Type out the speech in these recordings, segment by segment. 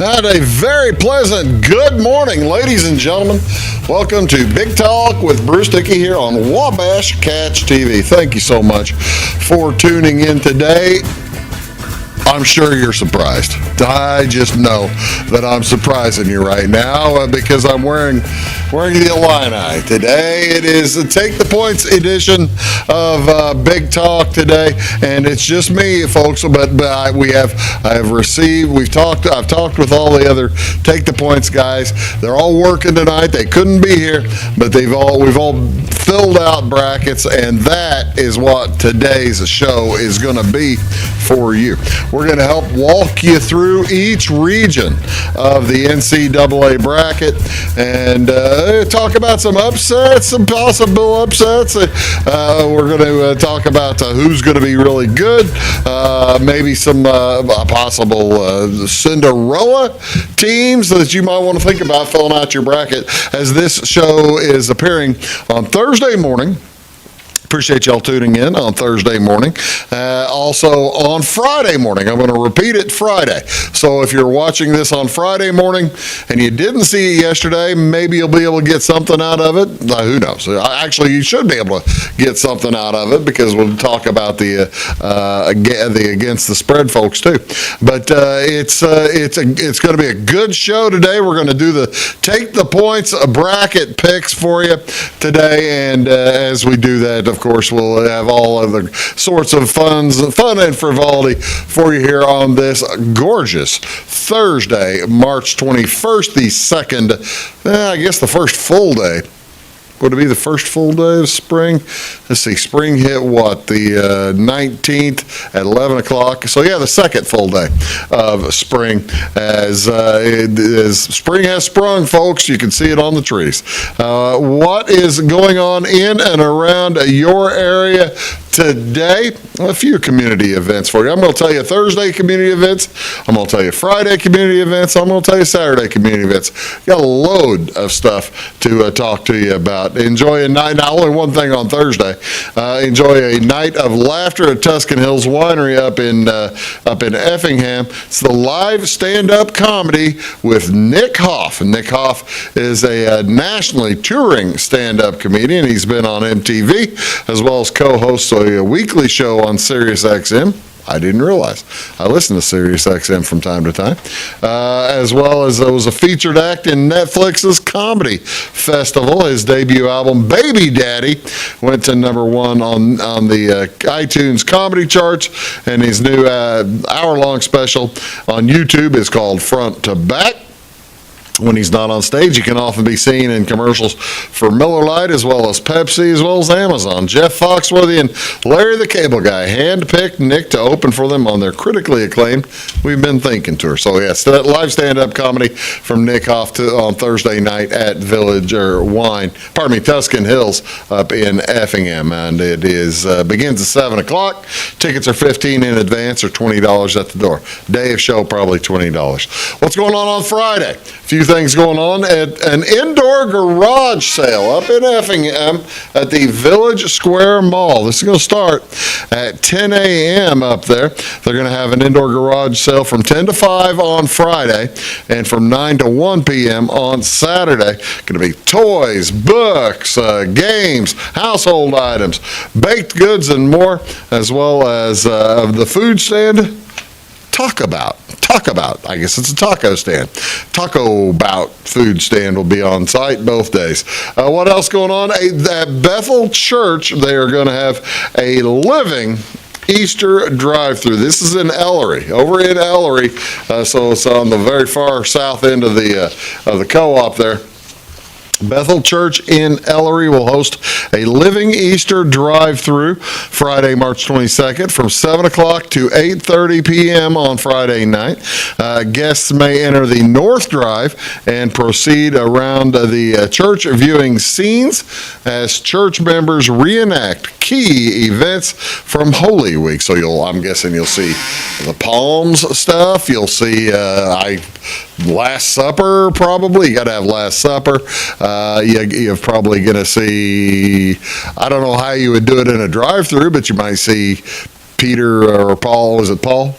And a very pleasant good morning, ladies and gentlemen. Welcome to Big Talk with Bruce Dickey here on Wabash Catch TV. Thank you so much for tuning in today. I'm sure you're surprised. I just know that I'm surprising you right now because I'm wearing the Illini Today it is the Take the Points edition of Big Talk today, and it's just me, folks. But I've talked with all the other Take the Points guys. They're all working tonight. They couldn't be here, but we've all filled out brackets, and that is what today's show is going to be for you. We're going to help walk you through each region of the NCAA bracket and talk about some upsets, some possible upsets. We're going to talk about who's going to be really good, maybe some possible Cinderella teams that you might want to think about filling out your bracket, as this show is appearing on Thursday morning. Appreciate y'all tuning in on Thursday morning. Also on Friday morning. I'm going to repeat it Friday. So if you're watching this on Friday morning and you didn't see it yesterday, maybe you'll be able to get something out of it. Who knows? Actually, you should be able to get something out of it because we'll talk about the against the spread folks too. But it's going to be a good show today. We're going to do the Take the Points bracket picks for you today, and as we do that, of course, we'll have all other sorts of fun and frivolity for you here on this gorgeous Thursday, March 21st, the second, I guess the first full day. Would it be the first full day of spring? Let's see, spring hit what, the 19th at 11 o'clock. So yeah, the second full day of spring as spring has sprung, folks. You can see it on the trees. What is going on in and around your area today? A few community events for you. I'm going to tell you Thursday community events. I'm going to tell you Friday community events. I'm going to tell you Saturday community events. Got a load of stuff to talk to you about. Enjoy a night. Now, only one thing on Thursday. Enjoy a night of laughter at Tuscan Hills Winery up in Effingham. It's the live stand-up comedy with Nick Hoff. And Nick Hoff is a nationally touring stand-up comedian. He's been on MTV as well as co-hosts a weekly show on Sirius XM. I didn't realize. I listen to Sirius XM from time to time. As well as was a featured act in Netflix's Comedy Festival. His debut album, Baby Daddy, went to number one on the iTunes comedy charts. And his new hour-long special on YouTube is called Front to Back. When he's not on stage, he can often be seen in commercials for Miller Lite as well as Pepsi as well as Amazon. Jeff Foxworthy and Larry the Cable Guy handpicked Nick to open for them on their critically acclaimed We've Been Thinking tour. So yes, that live stand-up comedy from Nick Hoff on Thursday night at Tuscan Hills up in Effingham, and it begins at 7 o'clock. Tickets are $15 in advance or $20 at the door. Day of show, probably $20. What's going on Friday? Few things going on at an indoor garage sale up in Effingham at the Village Square Mall. This is going to start at 10 a.m. up there. They're going to have an indoor garage sale from 10 to 5 on Friday and from 9 to 1 p.m. on Saturday. Going to be toys, books, games, household items, baked goods, and more, as well as the food stand. Talk about, I guess it's a taco stand. Taco Bout food stand will be on site both days. What else going on? At Bethel Church, they are going to have a living Easter drive-through. This is in Ellery, over in Ellery, so it's on the very far south end of the co-op there. Bethel Church in Ellery will host a Living Easter drive-through Friday, March 22nd from 7 o'clock to 8:30 p.m. on Friday night. Guests may enter the North Drive and proceed around the church viewing scenes as church members reenact key events from Holy Week. So I'm guessing you'll see the Palms stuff. You'll see Last Supper, probably. You got to have Last Supper. You're probably going to see, I don't know how you would do it in a drive-through, but you might see Peter or Paul. Was it Paul?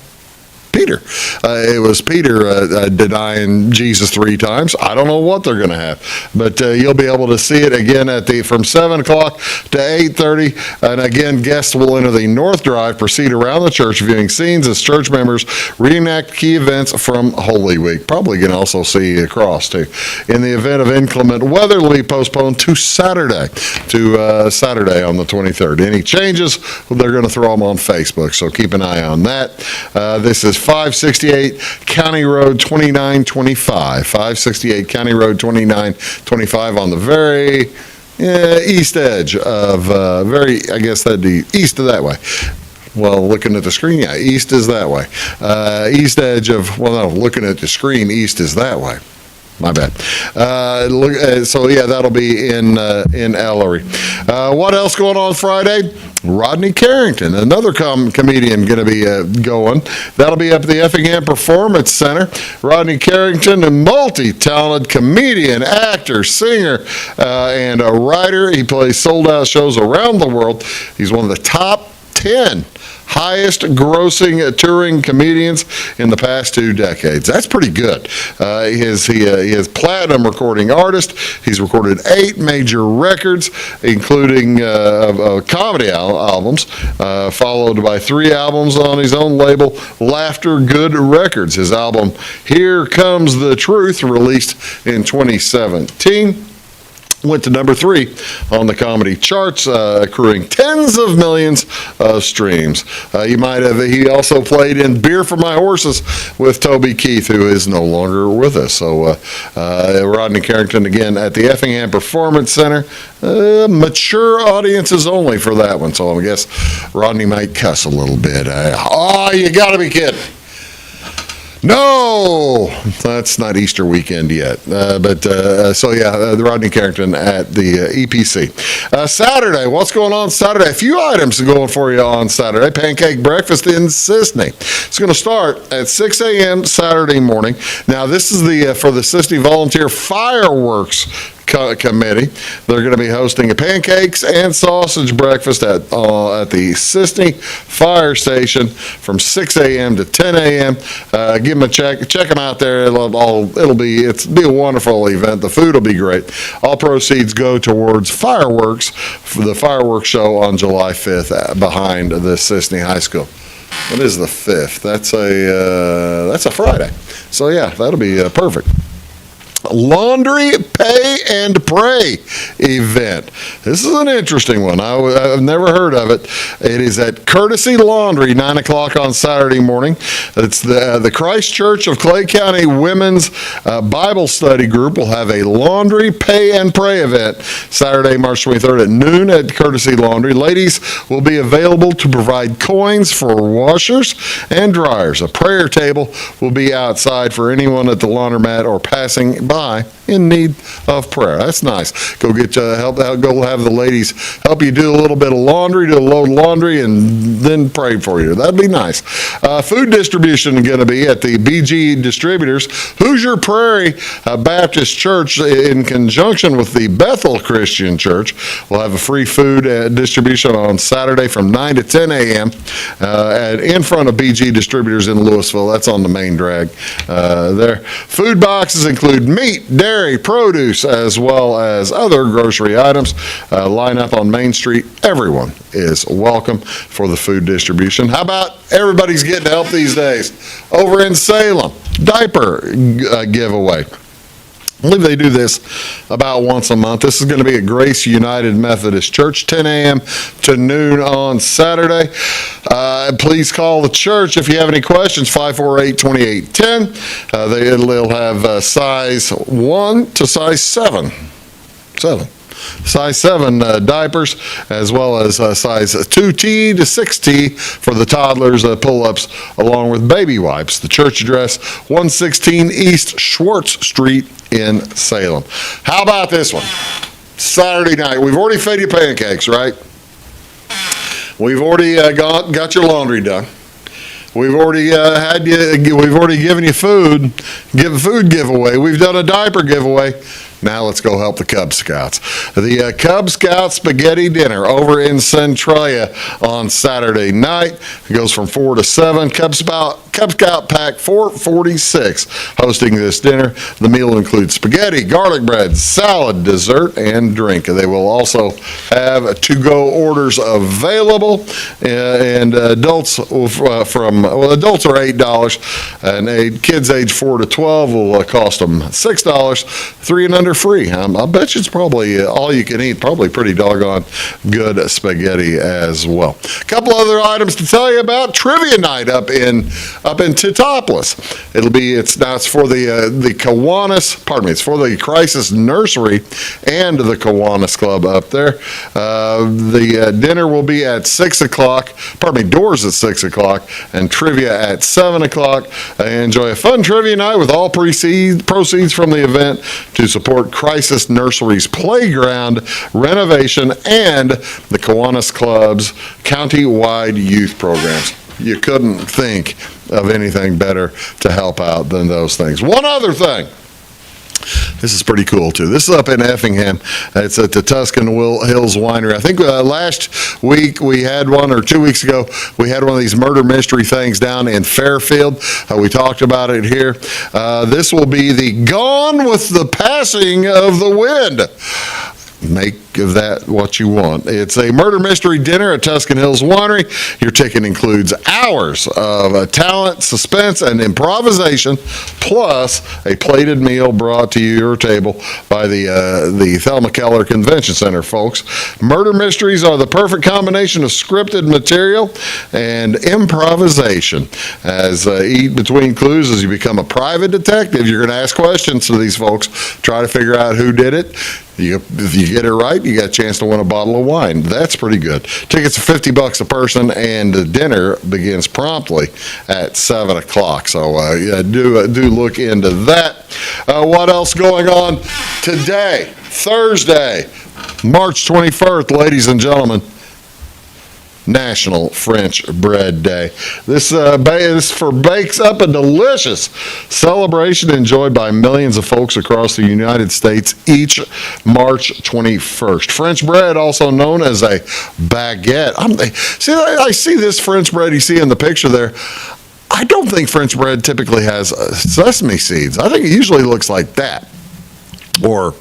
Peter. It was Peter denying Jesus 3 times. I don't know what they're going to have, but you'll be able to see it again from 7 o'clock to 8:30. And again, guests will enter the North Drive, proceed around the church, viewing scenes as church members reenact key events from Holy Week. Probably can also see a cross too. In the event of inclement weather, it'll be postponed to Saturday on the 23rd. Any changes, they're going to throw them on Facebook, so keep an eye on that. This is 568 County Road 2925. 568 County Road 2925 on the very east edge of, I guess that'd be east of that way. Well, looking at the screen, yeah, east is that way. East edge of, looking at the screen, east is that way. My bad. So yeah, that'll be in Ellery. What else going on Friday? Rodney Carrington, another comedian, going to be going. That'll be up at the Effingham Performance Center. Rodney Carrington, a multi-talented comedian, actor, singer, and a writer. He plays sold-out shows around the world. He's one of the top 10 highest grossing touring comedians in the past 2 decades. That's pretty good. He is platinum recording artist. He's recorded 8 major records, including comedy albums, followed by 3 albums on his own label, Laughter Good Records. His album, Here Comes the Truth, released in 2017. Went to number 3 on the comedy charts, accruing tens of millions of streams. He also played in Beer for My Horses with Toby Keith, who is no longer with us. So Rodney Carrington, again, at the Effingham Performance Center. Mature audiences only for that one. So I guess Rodney might cuss a little bit. You got to be kidding. No, that's not Easter weekend yet. The Rodney Carrington at the EPC. Saturday, what's going on Saturday? A few items going for you on Saturday. Pancake breakfast in Sisney. It's going to start at 6 a.m. Saturday morning. Now, this is for the Sisney Volunteer Fireworks Committee. They're going to be hosting a pancakes and sausage breakfast at the Sisney Fire Station from 6 a.m. to 10 a.m. Give them a check them out there. It'll be a wonderful event. The food will be great. All proceeds go towards fireworks for the fireworks show on July 5th behind the Sisney High School. What is the 5th? That's a Friday. So yeah, that'll be perfect. Laundry Pay and Pray event. This is an interesting one. I've never heard of it. It is at Courtesy Laundry, 9 o'clock on Saturday morning. It's the Christ Church of Clay County Women's Bible Study Group will have a Laundry Pay and Pray event Saturday, March 23rd at noon at Courtesy Laundry. Ladies will be available to provide coins for washers and dryers. A prayer table will be outside for anyone at the laundromat or passing by in need of prayer. That's nice. Go get help out. Go have the ladies help you do a little bit of laundry, do a load of laundry, and then pray for you. That'd be nice. Food distribution is going to be at the BG Distributors. Hoosier Prairie Baptist Church, in conjunction with the Bethel Christian Church, will have a free food distribution on Saturday from 9 to 10 a.m. In front of BG Distributors in Louisville. That's on the main drag there. Food boxes include meat, dairy, produce, as well as other grocery items. Line up on Main Street. Everyone is welcome for the food distribution. How about everybody's getting help these days? Over in Salem, diaper giveaway. I believe they do this about once a month. This is going to be at Grace United Methodist Church, 10 a.m. to noon on Saturday. Please call the church if you have any questions, 548-2810. They'll have size 1 to size 7. Size 7 diapers, as well as size 2T to 6T for the toddlers, pull-ups, along with baby wipes. The church address, 116 East Schwartz Street in Salem. How about this one? Saturday night. We've already fed you pancakes, right? We've already got your laundry done. We've already We've already given you food giveaway. We've done a diaper giveaway. Now let's go help the Cub Scouts. The Cub Scout Spaghetti Dinner over in Centralia on Saturday night. It goes from 4 to 7. Cub Scout Pack 446 hosting this dinner. The meal includes spaghetti, garlic bread, salad, dessert, and drink. They will also have to-go orders available, and adults adults are $8, and kids age 4 to 12 will cost them $6. 3 and under free. I bet you it's probably all you can eat. Probably pretty doggone good spaghetti as well. A couple other items to tell you about. Trivia night up in Teutopolis. It's for the Kiwanis. Pardon me. It's for the Crisis Nursery and the Kiwanis Club up there. The dinner will be at 6 o'clock. Pardon me. Doors at 6 o'clock and trivia at 7 o'clock. Enjoy a fun trivia night with all proceeds from the event to support Crisis Nursery's playground renovation and the Kiwanis Club's county-wide youth programs. You couldn't think of anything better to help out than those things. One other thing. This is pretty cool, too. This is up in Effingham. It's at the Tuscan Hills Winery. I think last week we had one, or 2 weeks ago, we had one of these murder mystery things down in Fairfield. We talked about it here. This will be the Gone with the Passing of the Wind. Make of that what you want. It's a murder mystery dinner at Tuscan Hills Winery. Your ticket includes hours of talent, suspense, and improvisation, plus a plated meal brought to your table by the Thelma Keller Convention Center, folks. Murder mysteries are the perfect combination of scripted material and improvisation. As eat between clues as you become a private detective, you're going to ask questions to these folks, try to figure out who did it. If you get it right, you got a chance to win a bottle of wine. That's pretty good. Tickets are $50 a person, and the dinner begins promptly at 7 o'clock. So do look into that. What else going on today? Thursday, March 21st, ladies and gentlemen. National French Bread Day. This bakes up a delicious celebration enjoyed by millions of folks across the United States each March 21st. French bread, also known as a baguette. I see this French bread you see in the picture there. I don't think French bread typically has sesame seeds. I think it usually looks like that, or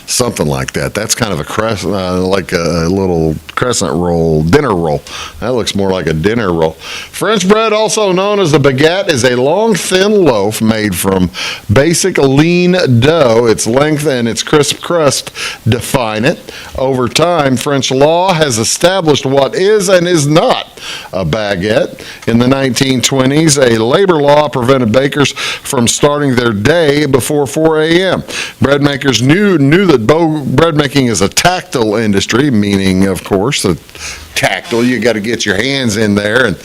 something like that. That's kind of a crescent, like a little crescent roll, dinner roll. That looks more like a dinner roll. French bread, also known as a baguette, is a long, thin loaf made from basic lean dough. Its length and its crisp crust define it. Over time, French law has established what is and is not a baguette. In the 1920s, a labor law prevented bakers from starting their day before 4 a.m. Bread makers knew that bread making is a tactile industry, meaning, of course, tactile. You got to get your hands in there and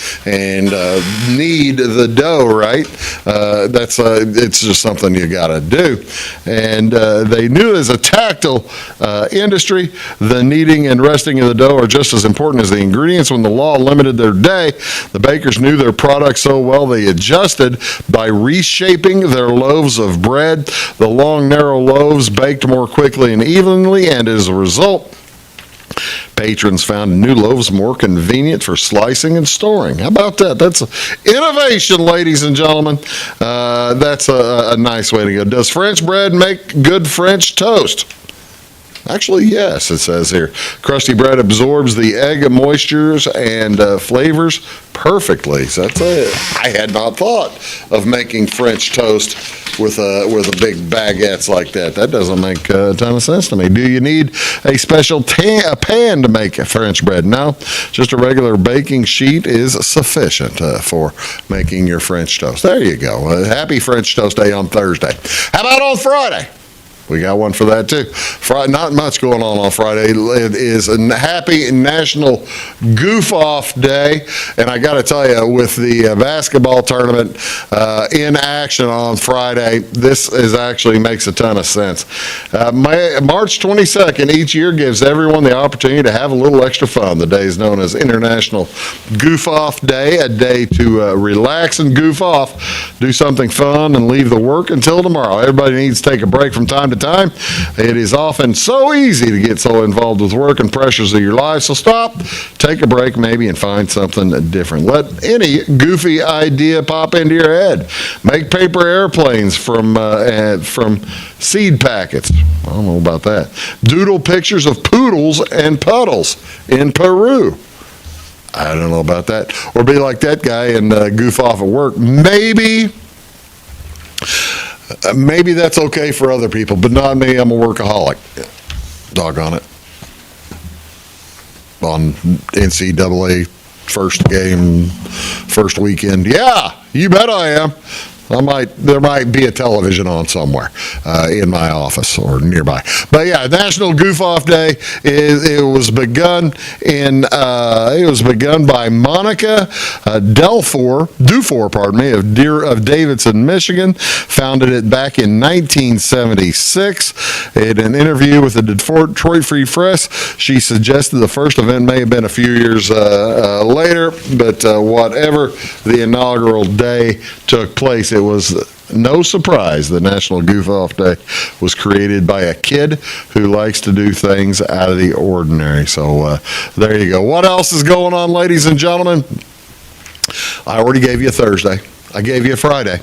knead the dough, right? It's just something you got to do. And they knew as a tactile industry, the kneading and resting of the dough are just as important as the ingredients. When the law limited their day, the bakers knew their product so well they adjusted by reshaping their loaves of bread. The long, narrow loaves baked more quickly and evenly, and as a result, patrons found new loaves more convenient for slicing and storing. How about that? That's innovation, ladies and gentlemen. That's a nice way to go. Does French bread make good French toast? Actually, yes, it says here. Crusty bread absorbs the egg moistures and flavors perfectly. So I had not thought of making French toast with a big baguettes like that. That doesn't make a ton of sense to me. Do you need a special pan to make French bread? No, just a regular baking sheet is sufficient for making your French toast. There you go. Happy French Toast Day on Thursday. How about on Friday? We got one for that, too. Not much going on Friday. It is a happy National Goof-Off Day. And I got to tell you, with the basketball tournament in action on Friday, this actually makes a ton of sense. March 22nd each year gives everyone the opportunity to have a little extra fun. The day is known as International Goof-Off Day, a day to relax and goof off, do something fun, and leave the work until tomorrow. Everybody needs to take a break from time to time. It is often so easy to get so involved with work and pressures of your life. So stop, take a break maybe, and find something different. Let any goofy idea pop into your head. Make paper airplanes from seed packets. I don't know about that. Doodle pictures of poodles and puddles in Peru. I don't know about that. Or be like that guy and goof off at work. Maybe that's okay for other people, but not me. I'm a workaholic. Doggone it. On NCAA first weekend. Yeah, you bet I am. There might be a television on somewhere in my office or nearby. But yeah, National Goof Off Day. It was begun by Monica Dufour, of Davidson, Michigan. Founded it back in 1976. In an interview with the Detroit Free Press, she suggested the first event may have been a few years later, but whatever the inaugural day took place, it was no surprise that National Goof Off Day was created by a kid who likes to do things out of the ordinary. So there you go. What else is going on, ladies and gentlemen? I already gave you a Thursday. I gave you a Friday.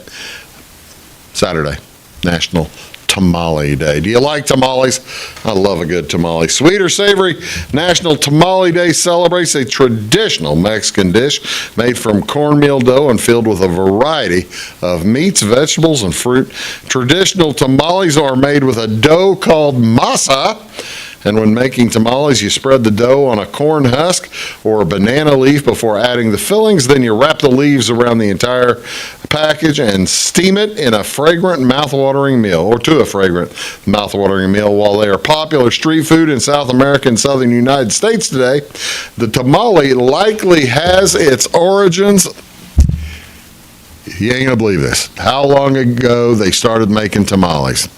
Saturday, National Tamale Day. Do you like tamales? I love a good tamale. Sweet or savory, National Tamale Day celebrates a traditional Mexican dish made from cornmeal dough and filled with a variety of meats, vegetables, and fruit. Traditional tamales are made with a dough called masa. And when making tamales, you spread the dough on a corn husk or a banana leaf before adding the fillings. Then you wrap the leaves around the entire package and steam it in a fragrant, mouth-watering meal, or to a fragrant, mouth-watering meal. While they are popular street food in South America and southern United States today, the tamale likely has its origins. You ain't gonna believe this. How long ago they started making tamales?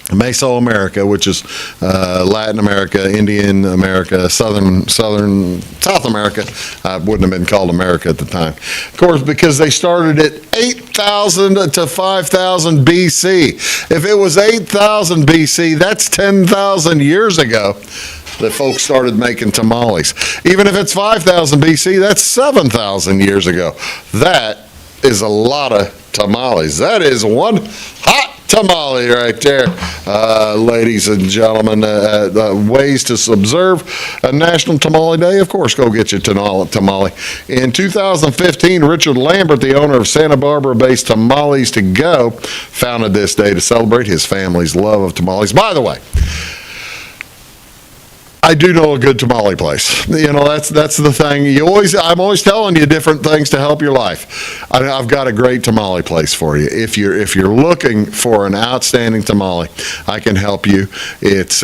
Mesoamerica, which is Latin America, Indian America, South America. Wouldn't have been called America at the time. Of course, because they started at 8,000 to 5,000 BC. If it was 8,000 BC, that's 10,000 years ago that folks started making tamales. Even if it's 5,000 BC, that's 7,000 years ago. That is a lot of tamales. That is one hot tamale right there, ladies and gentlemen. Ways to observe a National Tamale Day, of course, go get your tamale. In 2015, Richard Lambert, the owner of Santa Barbara-based Tamales to Go, founded this day to celebrate his family's love of tamales. By the way, I do know a good tamale place. You know, that's the thing. I'm always telling you different things to help your life. I've got a great tamale place for you. If you're looking for an outstanding tamale, I can help you. It's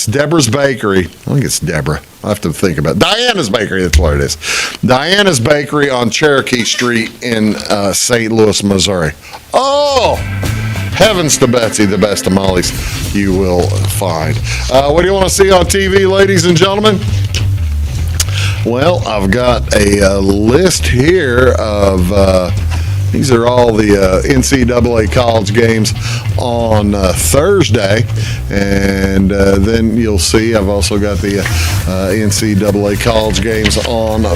Deborah's Bakery. I think it's Deborah. I have to think about it. Diana's Bakery, that's what it is. Diana's Bakery on Cherokee Street in St. Louis, Missouri. Oh! Heavens to Betsy, the best tamales you will find. What do you want to see on TV, ladies and gentlemen? Well, I've got a list here of, these are all the NCAA college games on Thursday. And then you'll see I've also got the NCAA college games on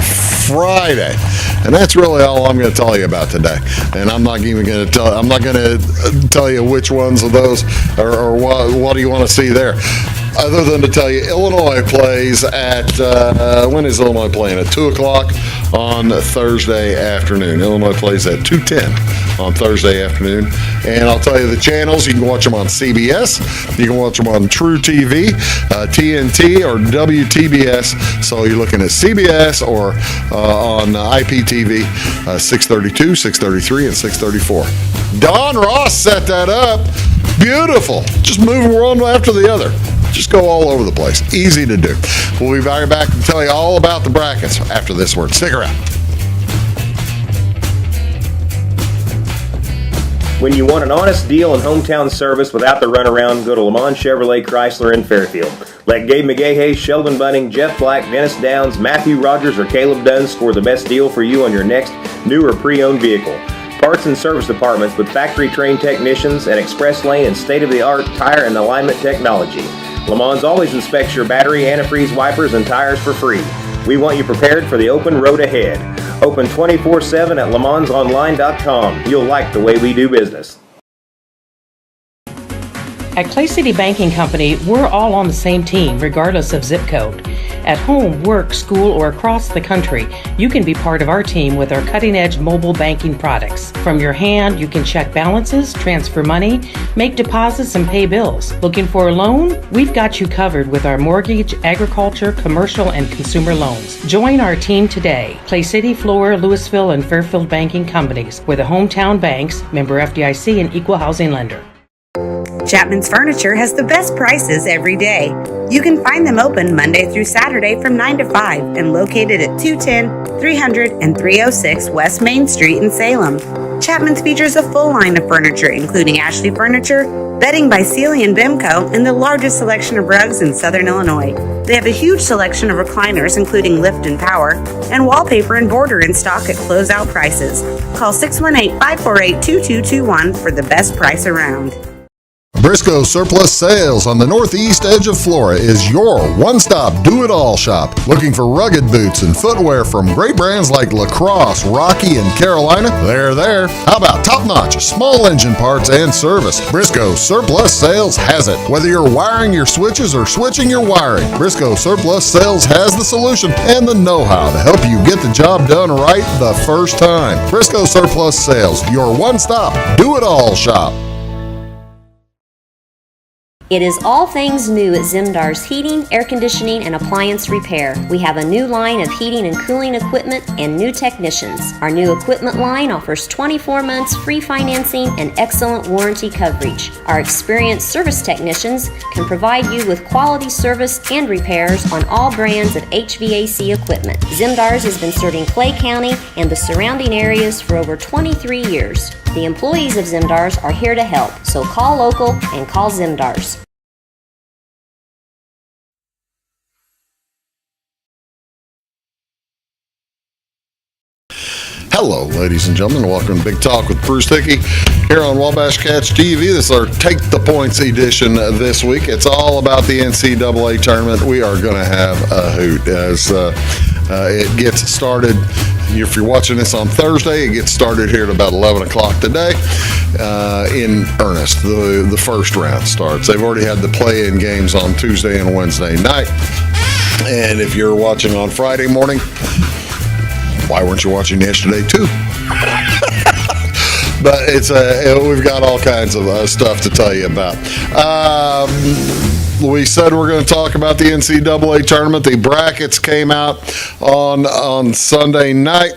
Friday. And that's really all I'm going to tell you about today. And I'm not going to tell you which ones of those or what do you want to see there. Other than to tell you, Illinois plays at, when is Illinois playing? At 2 o'clock on Thursday afternoon. Illinois plays at 2:10 on Thursday afternoon. And I'll tell you the channels. You can watch them on CBS. You can watch them on True TV, TNT, or WTBS. So you're looking at CBS or on IPTV, 632, 633, and 634. Don Ross set that up. Beautiful. Just move one after the other. Just go all over the place. Easy to do. We'll be right back to tell you all about the brackets after this word. Stick around. When you want an honest deal and hometown service without the runaround, go to Lamont Chevrolet Chrysler in Fairfield. Let Gabe McGahey, Sheldon Bunning, Jeff Black, Dennis Downs, Matthew Rogers, or Caleb Dunn score the best deal for you on your next new or pre-owned vehicle. parts and service departments with factory-trained technicians and express lane and state-of-the-art tire and alignment technology. Le Mans always inspects your battery, antifreeze, wipers, and tires for free. We want you prepared for the open road ahead. Open 24/7 at lemansonline.com. You'll like the way we do business. At Clay City Banking Company, we're all on the same team, regardless of zip code. At home, work, school, or across the country, you can be part of our team with our cutting-edge mobile banking products. From your hand, you can check balances, transfer money, make deposits, and pay bills. Looking for a loan? We've got you covered with our mortgage, agriculture, commercial, and consumer loans. Join our team today. Clay City, Flora, Louisville, and Fairfield Banking Companies. We're the hometown banks, member FDIC, and equal housing lender. Chapman's Furniture has the best prices every day. You can find them open Monday through Saturday from 9 to 5 and located at 210, 300, and 306 West Main Street in Salem. Chapman's features a full line of furniture, including Ashley Furniture, bedding by Sealy and Bimco, and the largest selection of rugs in Southern Illinois. They have a huge selection of recliners, including lift and power, and wallpaper and border in stock at closeout prices. Call 618-548-2221 for the best price around. Briscoe Surplus Sales on the northeast edge of Flora is your one-stop do-it-all shop. Looking for rugged boots and footwear from great brands like Lacrosse, Rocky, and Carolina? They're there. How about top-notch small engine parts and service? Briscoe Surplus Sales has it. Whether you're wiring your switches or switching your wiring, Briscoe Surplus Sales has the solution and the know-how to help you get the job done right the first time. Briscoe Surplus Sales, your one-stop do-it-all shop. It is all things new at Zimdar's Heating, Air Conditioning, and Appliance Repair. We have a new line of heating and cooling equipment and new technicians. Our new equipment line offers 24 months free financing and excellent warranty coverage. Our experienced service technicians can provide you with quality service and repairs on all brands of HVAC equipment. Zimdar's has been serving Clay County and the surrounding areas for over 23 years. The employees of Zimdar's are here to help, so call local and call Zimdar's. Hello, ladies and gentlemen. Welcome to Big Talk with Bruce Dickey here on Wabash Cats TV. This is our Take the Points edition this week. It's all about the NCAA Tournament. We are going to have a hoot as it gets started. If you're watching this on Thursday, it gets started here at about 11 o'clock today in earnest. The first round starts. They've already had the play-in games on Tuesday and Wednesday night. And if you're watching on Friday morning, why weren't you watching yesterday too? But it's we've got all kinds of stuff to tell you about. We said we're going to talk about the NCAA tournament. The brackets came out on Sunday night.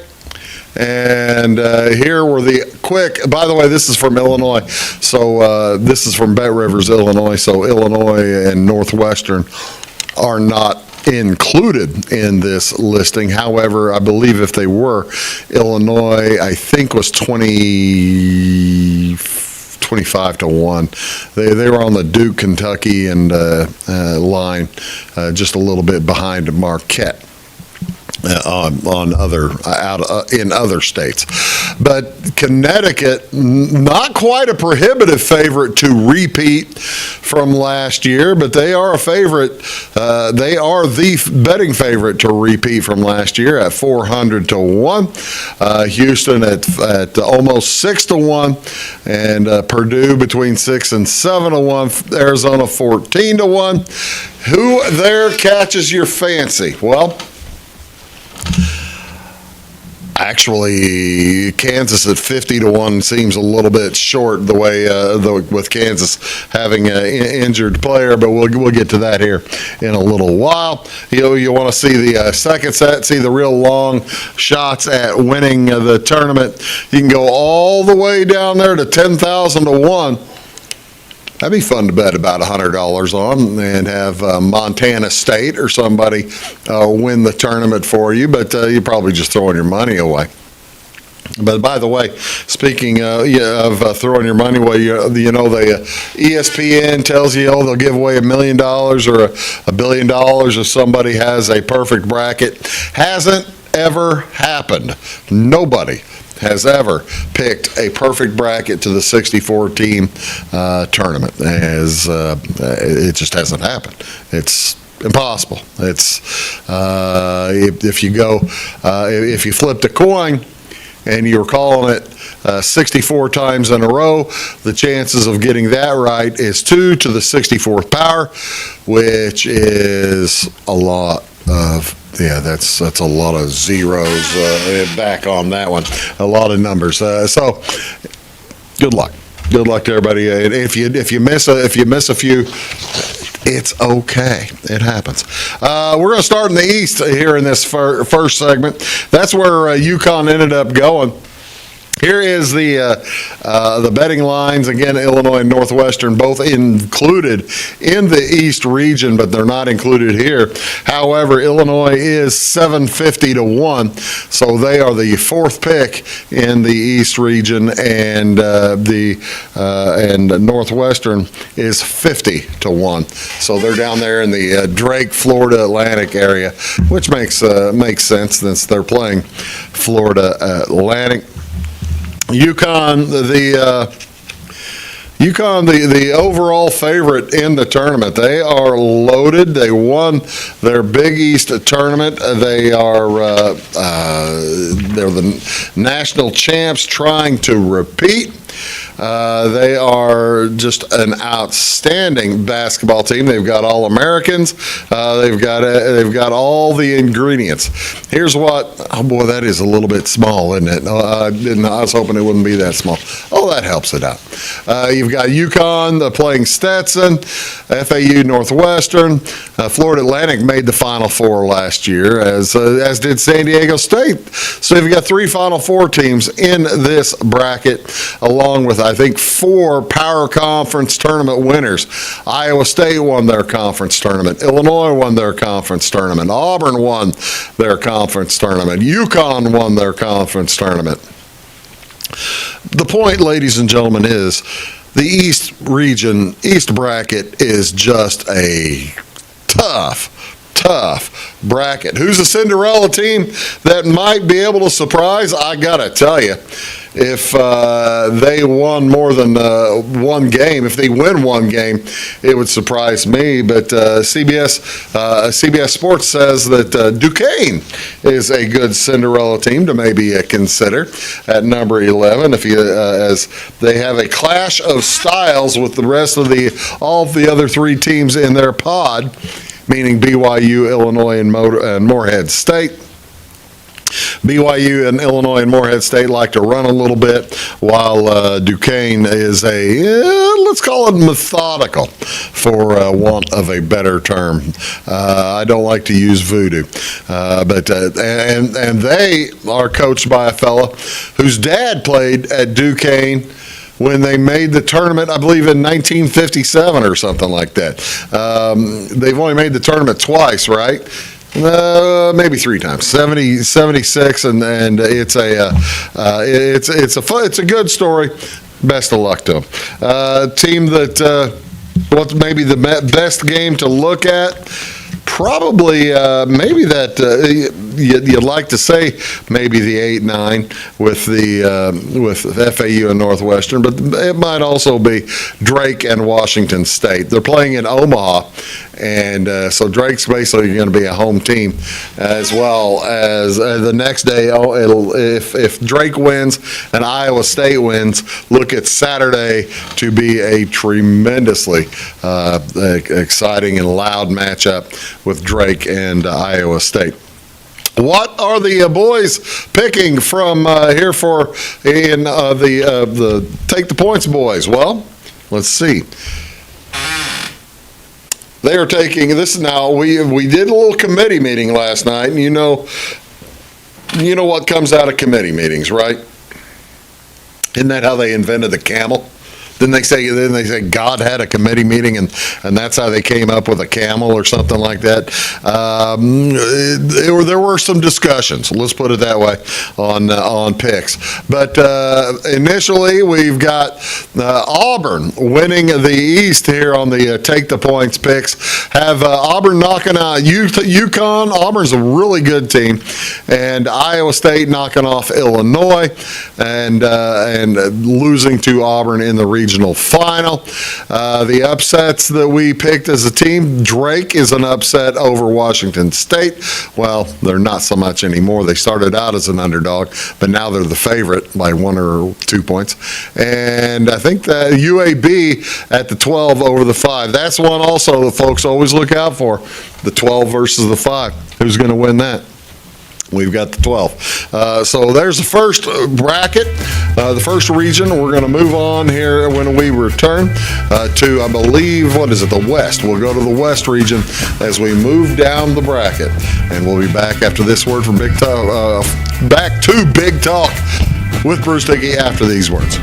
And here were the quick, by the way, this is from Illinois. So this is from Bet Rivers, Illinois. So Illinois and Northwestern are not included in this listing. However, I believe if they were, Illinois, I think, was 25 to 1. They were on the Duke, Kentucky, and line, just a little bit behind Marquette. In other states, but Connecticut, not quite a prohibitive favorite to repeat from last year, but they are a favorite. They are the betting favorite to repeat from last year at 400 to 1. Houston at almost 6 to 1, and Purdue between 6 and 7 to 1. Arizona 14 to 1. Who there catches your fancy? Well, actually, Kansas at 50 to 1 seems a little bit short the way with Kansas having an injured player, but we'll get to that here in a little while. You want to see the second set, see the real long shots at winning the tournament. You can go all the way down there to 10,000 to 1. That'd be fun to bet about $100 on and have Montana State or somebody win the tournament for you, but you're probably just throwing your money away. But by the way, speaking of throwing your money away, the ESPN tells you they'll give away $1 million or $1 billion if somebody has a perfect bracket. Hasn't ever happened. Nobody has ever picked a perfect bracket to the 64-team tournament. It just hasn't happened. It's impossible. It's if you flipped a coin and you were calling it 64 times in a row, the chances of getting that right is 2 to the 64th power, which is a lot of, that's a lot of zeros back on that one, a lot of numbers. So good luck. Good luck to everybody. If you miss a few, it's okay. It happens. We're going to start in the East here in this first segment. That's where UConn ended up going. Here is the betting lines. Again, Illinois and Northwestern both included in the East region, but they're not included here. However, Illinois is 750 to 1, so they are the fourth pick in the East region, and Northwestern is 50 to 1. So they're down there in the Drake, Florida Atlantic area, which makes sense since they're playing Florida Atlantic. UConn, the overall favorite in the tournament. They are loaded. They won their Big East tournament. They're the national champs trying to repeat. They are just an outstanding basketball team. They've got All-Americans. They've got all the ingredients. Here's what. Oh boy, that is a little bit small, isn't it? I was hoping it wouldn't be that small. Oh, that helps it out. You've got UConn playing Stetson, FAU, Northwestern. Florida Atlantic made the Final Four last year, as did San Diego State. So you've got 3 Final Four teams in this bracket, along with, I think, 4 Power Conference tournament winners. Iowa State won their conference tournament. Illinois won their conference tournament. Auburn won their conference tournament. UConn won their conference tournament. The point, ladies and gentlemen, is the East region, East bracket is just a tough bracket. Who's a Cinderella team that might be able to surprise? I gotta tell you, if they won more than one game, if they win one game, it would surprise me. But CBS Sports says that Duquesne is a good Cinderella team to maybe consider at number 11. As they have a clash of styles with the rest of all of the other 3 teams in their pod, meaning BYU, Illinois, and Morehead State. BYU and Illinois and Morehead State like to run a little bit, while Duquesne is let's call it methodical, for want of a better term. I don't like to use voodoo, but they are coached by a fella whose dad played at Duquesne when they made the tournament, I believe in 1957 or something like that. They've only made the tournament twice, right? Maybe 3 times, 70, 76, and it's a good story. Best of luck to them. Team that what's maybe the best game to look at. Probably, maybe that you'd like to say maybe the 8-9 with FAU and Northwestern, but it might also be Drake and Washington State. They're playing in Omaha, and so Drake's basically going to be a home team, as well as the next day. If Drake wins and Iowa State wins, look at Saturday to be a tremendously exciting and loud matchup with Drake and Iowa State. What are the boys picking from here in the Take the Points boys? Well, let's see. They are taking this now. We did a little committee meeting last night, and you know what comes out of committee meetings, right? Isn't that how they invented the camel? Then they say God had a committee meeting, and that's how they came up with a camel or something like that. There were some discussions, let's put it that way, on picks. But initially, we've got Auburn winning the East here on the Take the Points picks. Have Auburn knocking out UConn. Auburn's a really good team, and Iowa State knocking off Illinois, and losing to Auburn in the regional final. The upsets that we picked as a team, Drake is an upset over Washington State. Well, they're not so much anymore. They started out as an underdog, but now they're the favorite by 1 or 2 points. And I think that UAB at the 12 over the 5. That's one also the folks always look out for, the 12 versus the 5. Who's going to win that? We've got the 12. So there's the first bracket, the first region. We're going to move on here when we return to, I believe, the West. We'll go to the West region as we move down the bracket. And we'll be back after this word from Big Talk, back to Big Talk with Bruce Dickey after these words.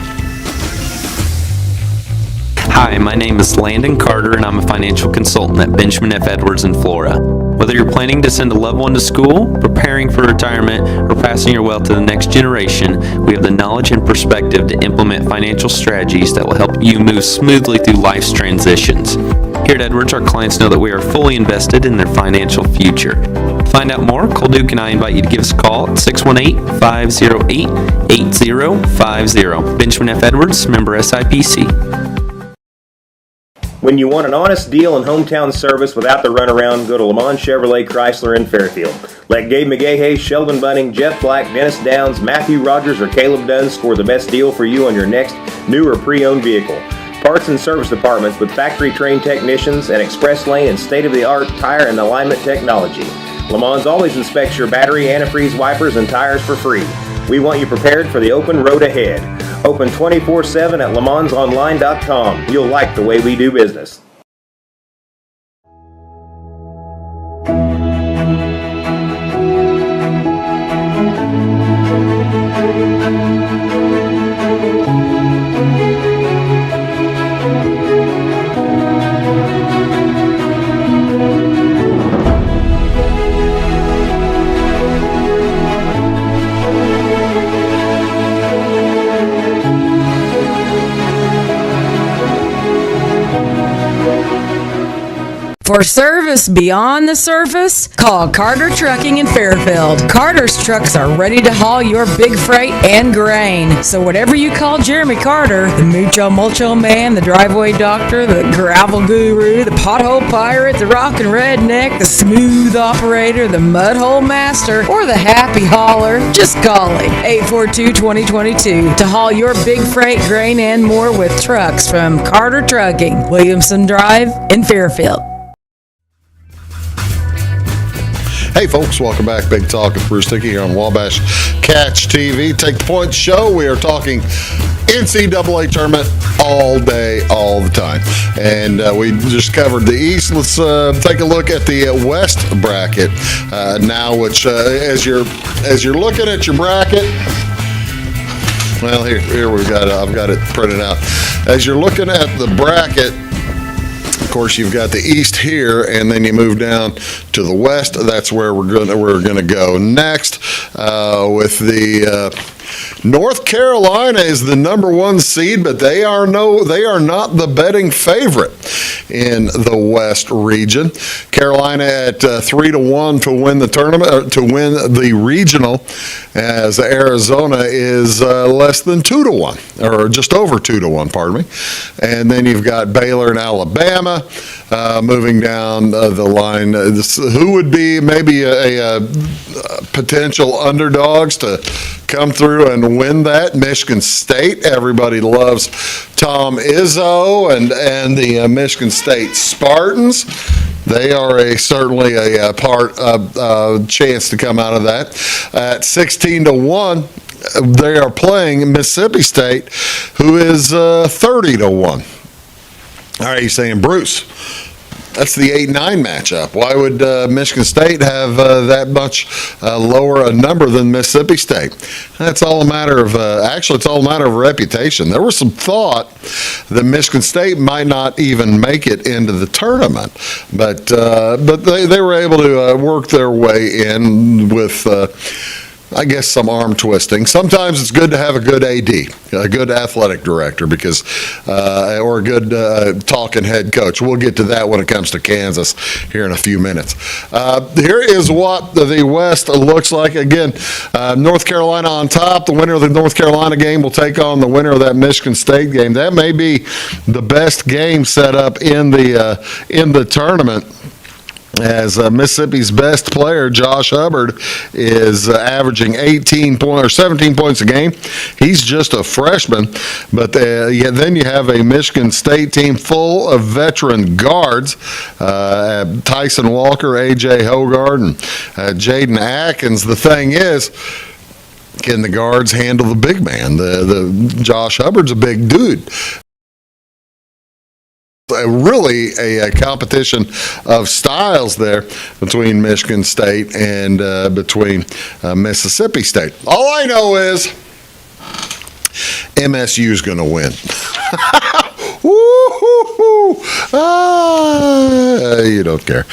Hi, my name is Landon Carter, and I'm a financial consultant at Benjamin F. Edwards in Florida. Whether you're planning to send a loved one to school, preparing for retirement, or passing your wealth to the next generation, we have the knowledge and perspective to implement financial strategies that will help you move smoothly through life's transitions. Here at Edwards, our clients know that we are fully invested in their financial future. To find out more, call Duke and I invite you to give us a call at 618-508-8050. Benjamin F. Edwards, member SIPC. When you want an honest deal and hometown service without the runaround, go to Lamont Chevrolet Chrysler in Fairfield. Let Gabe McGahey, Sheldon Bunning, Jeff Black, Dennis Downs, Matthew Rogers, or Caleb Dunn score the best deal for you on your next new or pre-owned vehicle. Parts and service departments with factory-trained technicians and express lane and state-of-the-art tire and alignment technology. Lamont always inspects your battery, antifreeze, wipers, and tires for free. We want you prepared for the open road ahead. Open 24/7 at LeMansOnline.com. You'll like the way we do business. For service beyond the surface, call Carter Trucking in Fairfield. Carter's trucks are ready to haul your big freight and grain. So whatever you call Jeremy Carter, the Mucho Mulcho Man, the driveway doctor, the gravel guru, the pothole pirate, the rockin' redneck, the smooth operator, the mudhole master, or the happy hauler, just call him. 842-2022 to haul your big freight, grain, and more with trucks from Carter Trucking, Williamson Drive in Fairfield. Hey folks, welcome back. Big Talk with Bruce Dickey here on Wabash Catch TV. Take the Point show. We are talking NCAA Tournament all day, all the time. And we just covered the East. Let's take a look at the West bracket now, which as you're looking at your bracket, well, here we've got I've got it printed out. As you're looking at the bracket, of course, you've got the East here, and then you move down to the West. That's where we're gonna go next with the North Carolina is the number 1 seed, but they are not the betting favorite in the West region. Carolina at 3-1 to win the tournament, to win the regional, as Arizona is less than 2-1, or just over 2-1, pardon me. And then you've got Baylor and Alabama moving down the line. Who would be maybe a potential underdogs to come through and win that? Michigan State. Everybody loves Tom Izzo and the Michigan State Spartans. They are certainly a part of chance to come out of that. At 16-1, they are playing Mississippi State, who is 30-1. All right, you're saying, Bruce, That's the 8-9 matchup. Why would Michigan State have that much lower a number than Mississippi State? That's all a matter of, actually, it's all a matter of reputation. There was some thought that Michigan State might not even make it into the tournament, but they were able to work their way in with I guess some arm twisting. Sometimes it's good to have a good AD, a good athletic director, because or a good talking head coach. We'll get to that when it comes to Kansas here in a few minutes. Here is what the West looks like. Again, North Carolina on top. The winner of the North Carolina game will take on the winner of that Michigan State game. That may be the best game set up in the tournament, as Mississippi's best player, Josh Hubbard, is averaging 17 points a game. He's just a freshman, but then you have a Michigan State team full of veteran guards, Tyson Walker, A.J. Hogard, and Jaden Atkins. The thing is, can the guards handle the big man? The Josh Hubbard's a big dude. Really a competition of styles there between Michigan State and between Mississippi State. All I know is MSU's going to win. You don't care.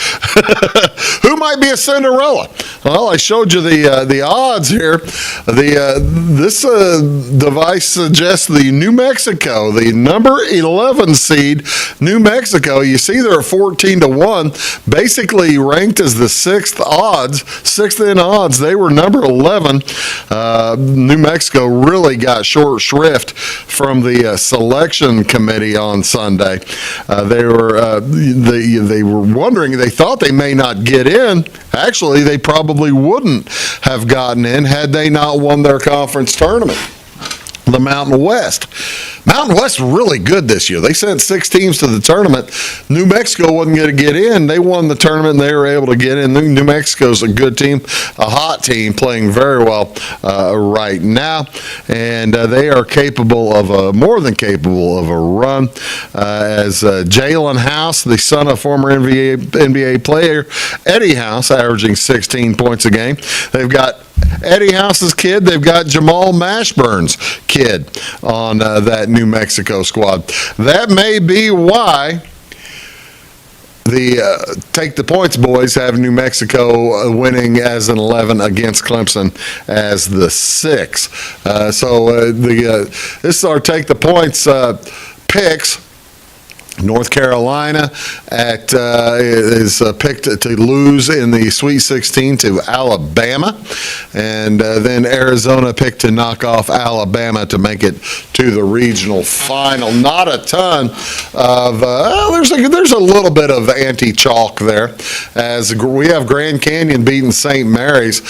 Who might be a Cinderella? Well, I showed you the odds here. This device suggests the New Mexico, the number 11 seed, New Mexico. You see they're 14-1, basically ranked as the sixth in odds. They were number 11. New Mexico really got short shrift from the selection committee on Sunday. They were wondering, they thought they may not get in. Actually, they probably wouldn't have gotten in had they not won their conference tournament. The Mountain West. Mountain West really good this year. They sent 6 teams to the tournament. New Mexico wasn't going to get in. They won the tournament, and they were able to get in. New Mexico's a good team, a hot team, playing very well right now. And they are capable of more than capable of a run. As Jalen House, the son of former NBA player Eddie House, averaging 16 points a game. They've got Eddie House's kid. They've got Jamal Mashburn's kid on that New Mexico squad. That may be why the Take the Points boys have New Mexico winning as an 11 against Clemson as the 6. This is our Take the Points picks. North Carolina is picked to lose in the Sweet 16 to Alabama, and then Arizona picked to knock off Alabama to make it to the regional final. Not a ton of there's a little bit of anti-chalk there, as we have Grand Canyon beating St. Mary's.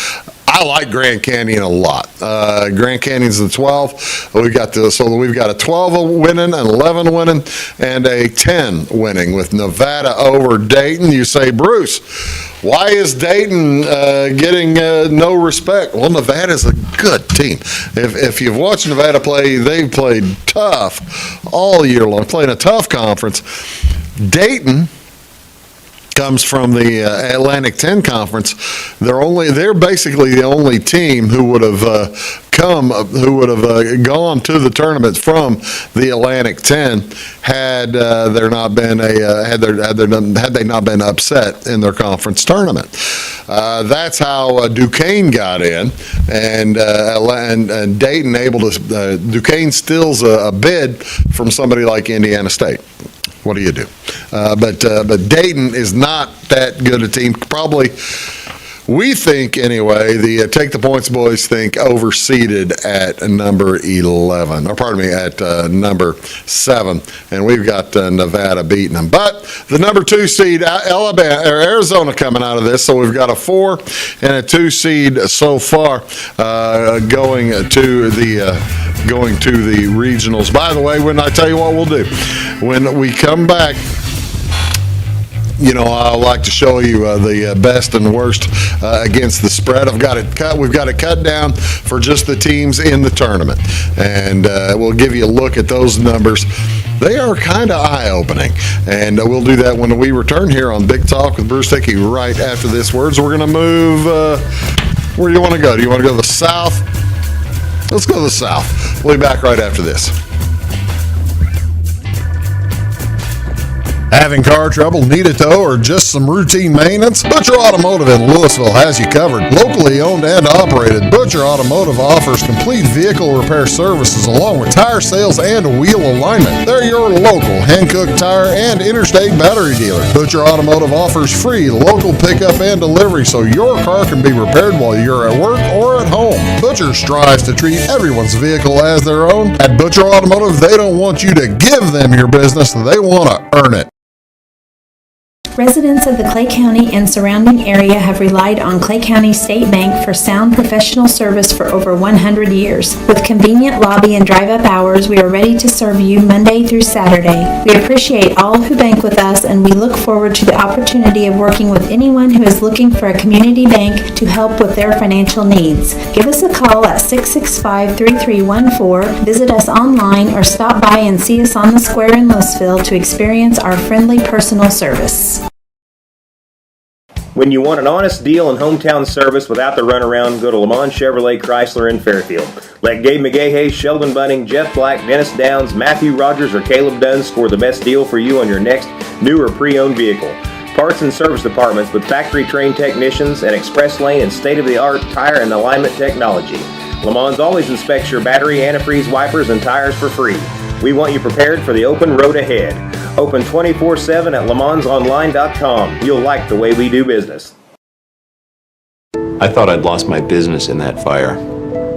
I like Grand Canyon a lot. Grand Canyon's the 12. We've got a 12 winning, an 11 winning, and a 10 winning with Nevada over Dayton. You say, Bruce, why is Dayton getting no respect? Well, Nevada's a good team. If you've watched Nevada play, they've played tough all year long, playing a tough conference. Dayton comes from the Atlantic 10 Conference. They're basically the only team who would have gone to the tournament from the Atlantic 10 had they not been upset in their conference tournament. That's how Duquesne got in, and Dayton Duquesne steals a bid from somebody like Indiana State. What do you do? But Dayton is not that good a team. Probably, we think anyway, the Take the Points boys think overseeded at number 11, or pardon me, at number 7, and we've got Nevada beating them. But the number 2 seed, Arizona coming out of this, so we've got a 4 and a 2 seed so far going to the regionals. By the way, when I tell you what we'll do, when we come back, I like to show you the best and worst against the spread. We've got it cut down for just the teams in the tournament, and we'll give you a look at those numbers. They are kind of eye-opening, and we'll do that when we return here on Big Talk with Bruce Dickey right after this word. So we're going to move. Where do you want to go? Do you want to go to the south? Let's go to the south. We'll be back right after this. Having car trouble, need a tow, or just some routine maintenance? Butcher Automotive in Louisville has you covered. Locally owned and operated, Butcher Automotive offers complete vehicle repair services along with tire sales and wheel alignment. They're your local Hankook tire and interstate battery dealer. Butcher Automotive offers free local pickup and delivery so your car can be repaired while you're at work or at home. Butcher strives to treat everyone's vehicle as their own. At Butcher Automotive, they don't want you to give them your business, they want to earn it. Residents of the Clay County and surrounding area have relied on Clay County State Bank for sound professional service for over 100 years. With convenient lobby and drive-up hours, we are ready to serve you Monday through Saturday. We appreciate all who bank with us, and we look forward to the opportunity of working with anyone who is looking for a community bank to help with their financial needs. Give us a call at 665-3314, visit us online, or stop by and see us on the square in Louisville to experience our friendly personal service. When you want an honest deal and hometown service without the runaround, go to Lamont Chevrolet Chrysler in Fairfield. Let Gabe McGahey, Sheldon Bunning, Jeff Black, Dennis Downs, Matthew Rogers, or Caleb Dunn score the best deal for you on your next new or pre-owned vehicle. Parts and service departments with factory-trained technicians and express lane and state-of-the-art tire and alignment technology. Lamont always inspects your battery, antifreeze, wipers, and tires for free. We want you prepared for the open road ahead. Open 24/7 at LeMansOnline.com. You'll like the way we do business. I thought I'd lost my business in that fire,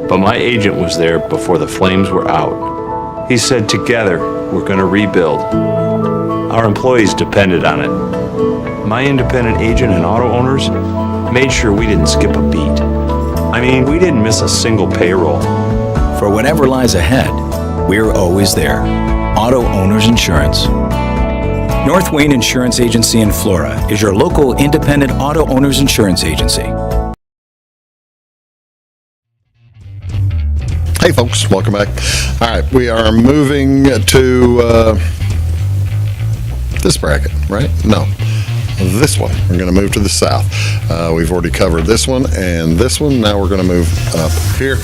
but my agent was there before the flames were out. He said, together, we're going to rebuild. Our employees depended on it. My independent agent and auto owners made sure we didn't skip a beat. I mean, we didn't miss a single payroll. For whatever lies ahead, we're always there. Auto Owners Insurance. North Wayne Insurance Agency in Flora is your local independent auto owners insurance agency. Hey folks, welcome back. All right, we are moving to this bracket, right? No, this one. We're going to move to the south. We've already covered this one and this one. Now we're going to move up here.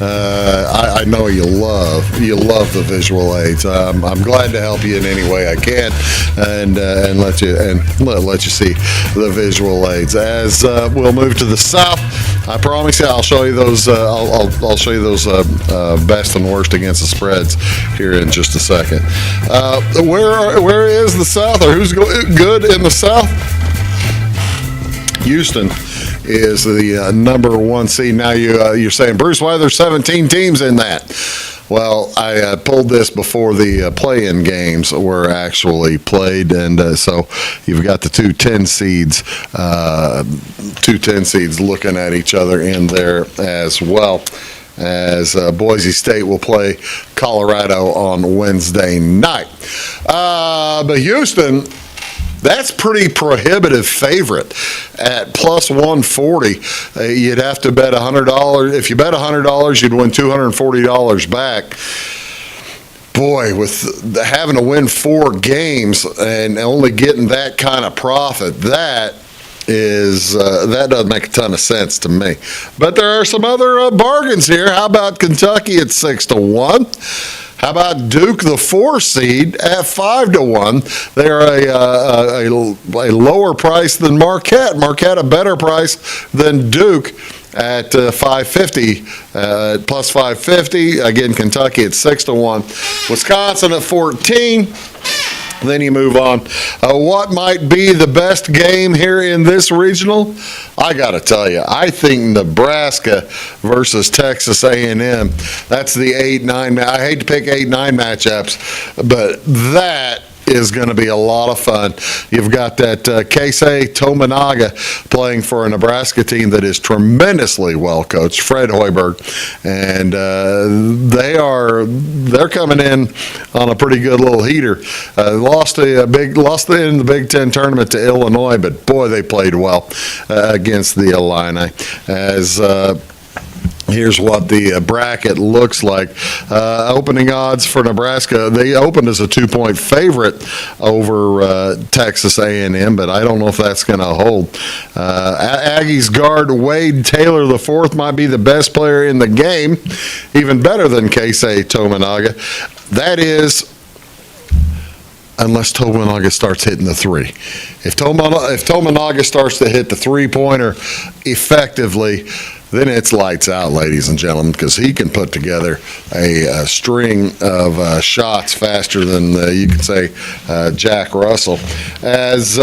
I know you love the visual aids. I'm glad to help you in any way I can, and let you see the visual aids. As we'll move to the south, I promise you, I'll show you those. I'll show you those best and worst against the spreads here in just a second. Where is the south, or who's good in the south? Houston is the number one seed. Now you're saying, Bruce, why are there 17 teams in that? Well, I pulled this before the play-in games were actually played, and so you've got the two 10 seeds looking at each other in there as well, as Boise State will play Colorado on Wednesday night. But Houston, that's pretty prohibitive favorite at plus 140. You'd have to bet $100. If you bet $100, you'd win $240 back. Boy, with having to win 4 games and only getting that kind of profit, that doesn't make a ton of sense to me. But there are some other bargains here. How about Kentucky at 6-1? How about Duke, the 4 seed, at 5-1? They're a lower price than Marquette. Marquette a better price than Duke at 550, plus 550. Again, Kentucky at 6-1. Wisconsin at 14. Then you move on. What might be the best game here in this regional? I got to tell you, I think Nebraska versus Texas A&M. That's the 8-9. I hate to pick 8-9 matchups, but that is going to be a lot of fun. You've got that Keisei Tominaga playing for a Nebraska team that is tremendously well coached, Fred Hoiberg, and they're coming in on a pretty good little heater. Lost in the Big Ten tournament to Illinois, but boy, they played well against the Illini. Here's what the bracket looks like. Opening odds for Nebraska, they opened as a 2-point favorite over Texas A&M, but I don't know if that's going to hold. Aggies guard Wade Taylor IV might be the best player in the game, even better than Keisei Tominaga. That is, unless Tominaga starts hitting the three. If Tominaga starts to hit the three-pointer effectively, then it's lights out, ladies and gentlemen, because he can put together a string of shots faster than you could say Jack Russell. As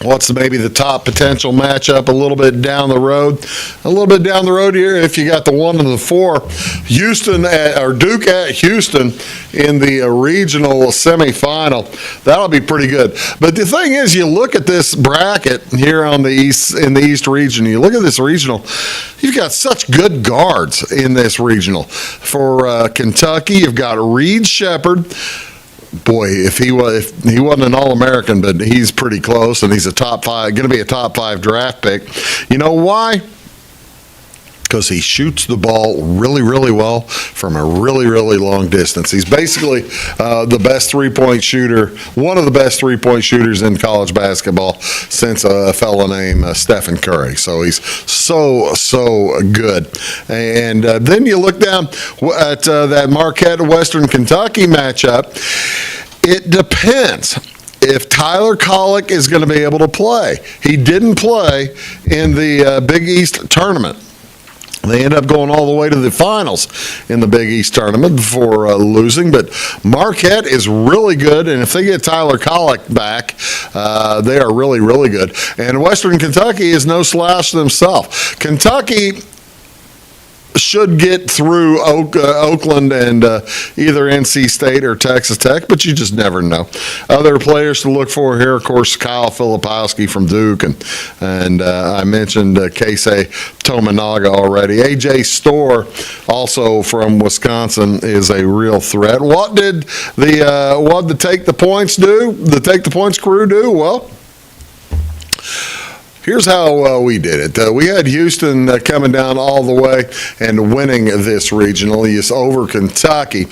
what's maybe the top potential matchup a little bit down the road? A little bit down the road here, if you got the 1 and the 4, Duke at Houston in the regional semifinal, that'll be pretty good. But the thing is, you look at this bracket here on the East, in the East region, you look at this regional, you've got such good guards in this regional. For Kentucky, you've got Reed Shepherd. Boy, if he wasn't an All-American, but he's pretty close, and he's going to be a top 5 draft pick. You know why? Because he shoots the ball really, really well from a really, really long distance. He's basically the best three-point shooter, one of the best three-point shooters in college basketball since a fellow named Stephen Curry. So he's so good. And then you look down at that Marquette-Western Kentucky matchup. It depends if Tyler Kolek is going to be able to play. He didn't play in the Big East tournament. They end up going all the way to the finals in the Big East tournament before losing. But Marquette is really good, and if they get Tyler Kolek back, they are really, really good. And Western Kentucky is no slouch themselves. Kentucky should get through Oakland and either NC State or Texas Tech, but you just never know. Other players to look for here, of course, Kyle Filipowski from Duke, and I mentioned Keisei Tominaga already. A.J. Storr, also from Wisconsin, is a real threat. What did the Take the Points do? The Take the Points crew do? Well, here's how we did it. We had Houston coming down all the way and winning this regional. It's over Kentucky.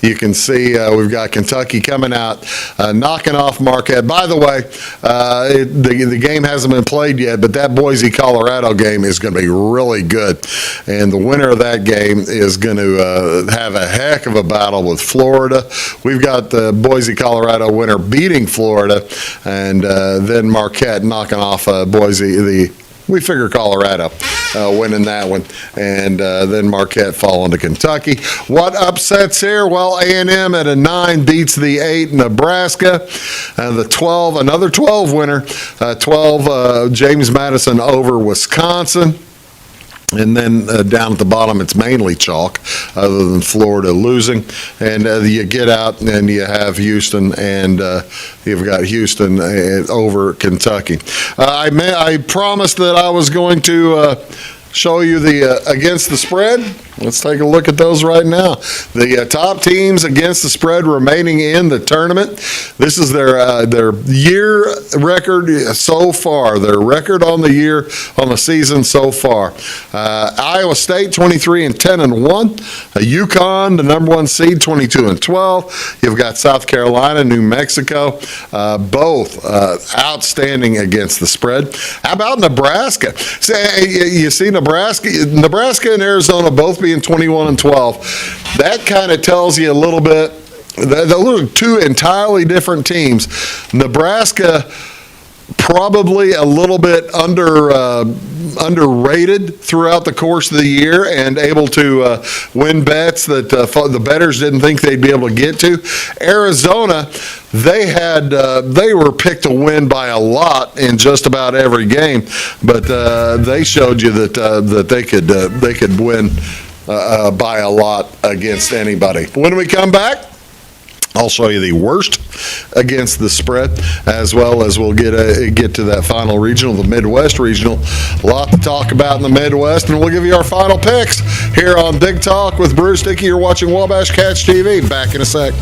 You can see we've got Kentucky coming out, knocking off Marquette. By the way, the game hasn't been played yet, but that Boise-Colorado game is going to be really good. And the winner of that game is going to have a heck of a battle with Florida. We've got the Boise-Colorado winner beating Florida, and then Marquette knocking off Boise. We figure Colorado winning that one, and then Marquette falling to Kentucky. What upsets here? Well, A&M at a 9 beats the 8 Nebraska. The 12, another 12 winner. 12 James Madison over Wisconsin. And then down at the bottom, it's mainly chalk, other than Florida losing. And you get out and you have Houston, and you've got Houston over Kentucky. I promised that I was going to show you the against the spread. Let's take a look at those right now. The top teams against the spread remaining in the tournament. This is their year record so far. Their record on the year, on the season so far. Iowa State 23-10-1. UConn, the number 1 seed, 22-12. You've got South Carolina, New Mexico, both outstanding against the spread. How about Nebraska? You see Nebraska and Arizona both being 21-12. That kind of tells you a little bit. Those are two entirely different teams. Nebraska probably a little bit underrated throughout the course of the year and able to win bets that the bettors didn't think they'd be able to get to. Arizona, they were picked to win by a lot in just about every game, but they showed you that they could win by a lot against anybody. When we come back, I'll show you the worst against the spread, as well as we'll get to that final regional, the Midwest regional. A lot to talk about in the Midwest, and we'll give you our final picks here on Big Talk with Bruce Dickey. You're watching Wabash Cats TV. Back in a sec.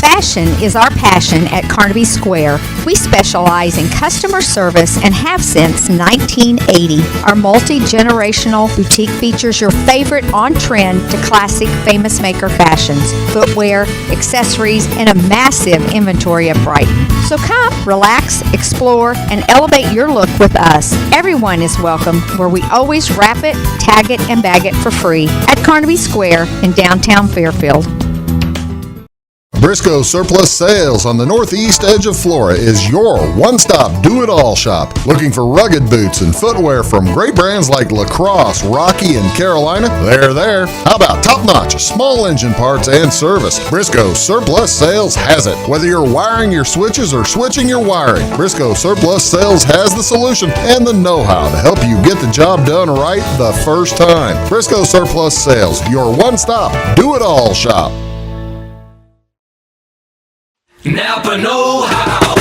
Fashion is our passion at Carnaby Square. We specialize in customer service and have since 1980. Our multi-generational boutique features your favorite on-trend to classic Famous Maker fashions, footwear, accessories, and a massive inventory of Brighton. So come, relax, explore, and elevate your look with us. Everyone is welcome, where we always wrap it, tag it, and bag it for free at Carnaby Square in downtown Fairfield. Briscoe Surplus Sales on the northeast edge of Flora is your one-stop do-it-all shop. Looking for rugged boots and footwear from great brands like Lacrosse, Rocky, and Carolina? They're there. How about top-notch small engine parts and service? Briscoe Surplus Sales has it. Whether you're wiring your switches or switching your wiring, Briscoe Surplus Sales has the solution and the know-how to help you get the job done right the first time. Briscoe Surplus Sales, your one-stop do-it-all shop. Napa know-how.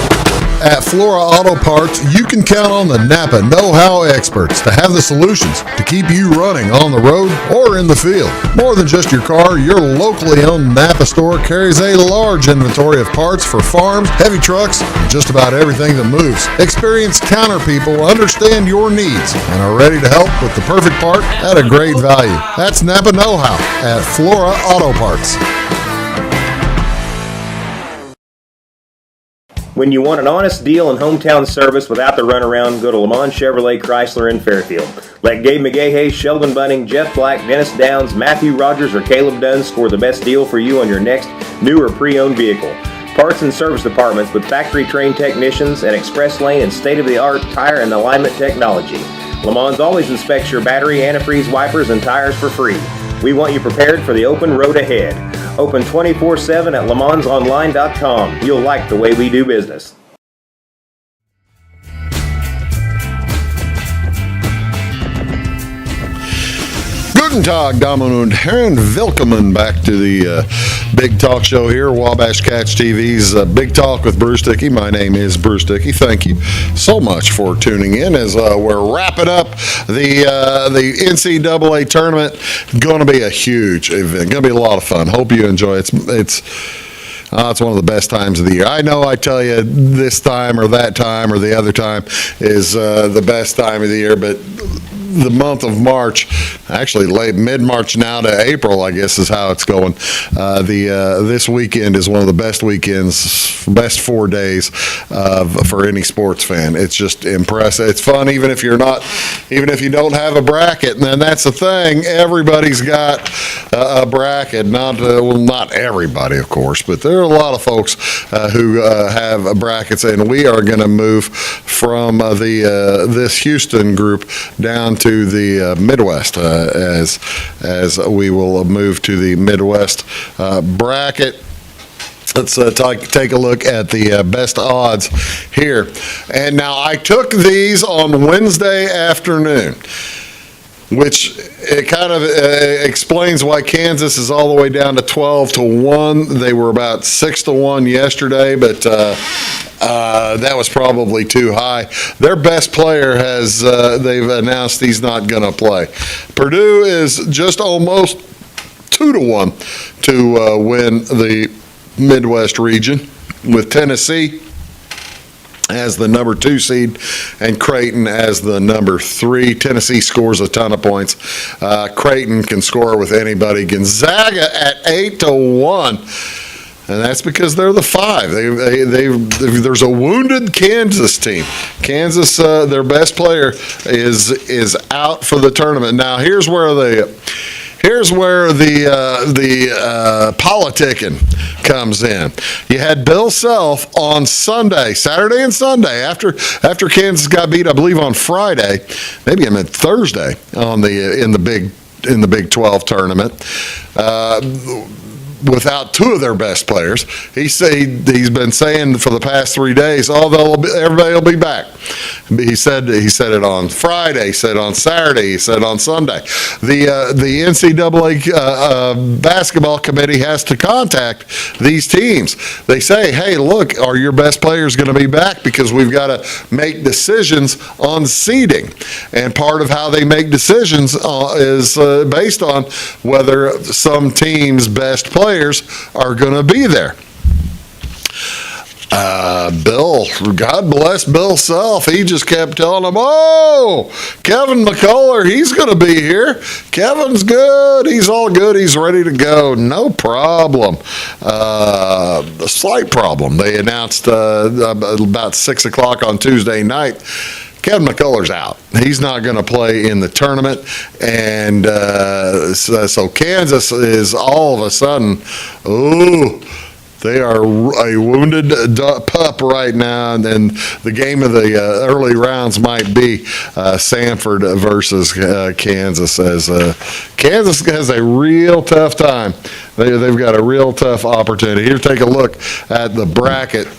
At Flora Auto Parts, you can count on the Napa know-how experts to have the solutions to keep you running on the road or in the field. More than just your car, your locally owned Napa store carries a large inventory of parts for farms, heavy trucks, and just about everything that moves. Experienced counter people understand your needs and are ready to help with the perfect part at a great value. That's Napa know-how at Flora Auto Parts. When you want an honest deal and hometown service without the runaround, go to Lamont Chevrolet Chrysler in Fairfield. Let Gabe McGahey, Sheldon Bunning, Jeff Black, Dennis Downs, Matthew Rogers, or Caleb Dunn score the best deal for you on your next new or pre-owned vehicle. Parts and service departments with factory-trained technicians and express lane and state-of-the-art tire and alignment technology. Lamont always inspects your battery, antifreeze, wipers, and tires for free. We want you prepared for the open road ahead. Open 24/7 at LeMansOnline.com. You'll like the way we do business. Guten Tag, Damen und Herren. Willkommen back to the Big Talk Show here, Wabash Cats TV's Big Talk with Bruce Dickey. My name is Bruce Dickey. Thank you so much for tuning in as we're wrapping up the NCAA Tournament. Going to be a huge event. Going to be a lot of fun. Hope you enjoy it. It's one of the best times of the year. I know I tell you this time or that time or the other time is the best time of the year, but the month of March, actually late mid-March now to April, I guess is how it's going. This weekend is one of the best weekends, best 4 days for any sports fan. It's just impressive. It's fun even if you don't have a bracket. And then that's the thing. Everybody's got a bracket. Not everybody, of course, but there are a lot of folks who have brackets, and we are going to move from this Houston group down to the Midwest as we will move to the Midwest bracket. Let's take a look at the best odds here. And now I took these on Wednesday afternoon, which it kind of explains why Kansas is all the way down to 12-1. They were about 6-1 yesterday, but that was probably too high. Their best player they've announced he's not going to play. Purdue is just almost 2-1 to win the Midwest region, with Tennessee as the number 2 seed and Creighton as the number 3. Tennessee scores a ton of points. Creighton can score with anybody. Gonzaga at 8-1. And that's because they're the 5. There's a wounded Kansas team. Kansas, their best player is out for the tournament. Now here's where the politicking comes in. You had Bill Self on Saturday and Sunday, after Kansas got beat, I believe on Friday, maybe I meant Thursday in the Big 12 tournament. without two of their best players. He's been saying for the past 3 days, everybody will be back. He said it on Friday, he said it on Saturday, he said it on Sunday. The NCAA basketball committee has to contact these teams. They say, hey, look, are your best players going to be back? Because we've got to make decisions on seeding. And part of how they make decisions is based on whether some team's best players are going to be there. Bill, God bless Bill Self. He just kept telling them, Kevin McCullough, he's going to be here. Kevin's good. He's all good. He's ready to go. No problem. A slight problem. They announced about 6 o'clock on Tuesday night, Kevin McCullough's out. He's not going to play in the tournament. And so Kansas is all of a sudden, they are a wounded pup right now, and then the game of the early rounds might be Samford versus Kansas, as Kansas has a real tough time. They've got a real tough opportunity. Here, take a look at the bracket.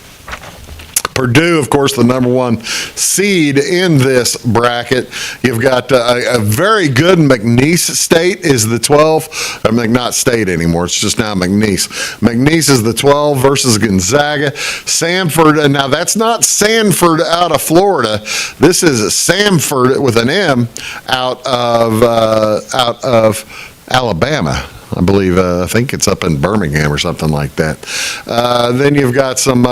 Purdue, of course, the number one seed in this bracket. You've got a very good McNeese State is the 12. I mean, not State anymore. It's just now McNeese. McNeese is the 12 versus Gonzaga. Samford, now that's not Sanford out of Florida. This is Samford with an M out of Alabama. I believe, I think it's up in Birmingham or something like that. Then you've got some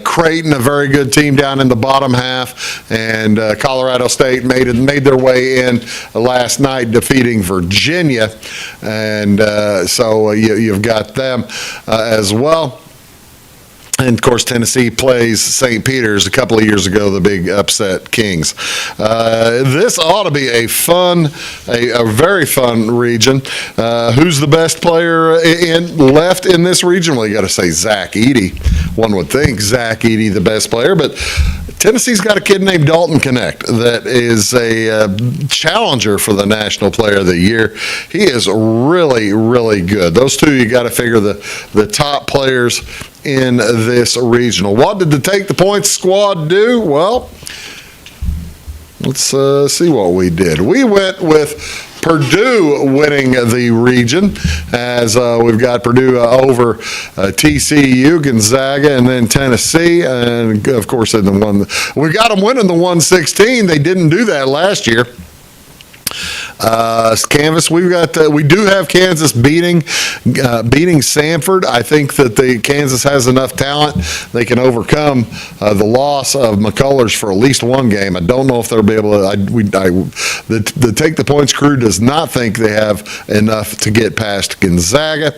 Creighton, a very good team down in the bottom half, and Colorado State made their way in last night, defeating Virginia, and so you've got them as well. And, of course, Tennessee plays St. Peter's a couple of years ago, the big upset Kings. This ought to be a very fun region. Who's the best player left in this region? Well, you got to say Zach Edey. One would think Zach Edey the best player, but Tennessee's got a kid named Dalton Connect that is a challenger for the National Player of the Year. He is really, really good. Those two, you got to figure the top players in this regional. What did the Take the Points squad do? Well, let's see what we did. We went with Purdue winning the region, as we've got Purdue over TCU, Gonzaga, and then Tennessee, and of course in the one we got them winning the 116. They didn't do that last year. Canvas, we do have Kansas beating Samford. I think that Kansas has enough talent they can overcome the loss of McCullers for at least one game. I don't know if they'll be able to. The Take the Points crew does not think they have enough to get past Gonzaga.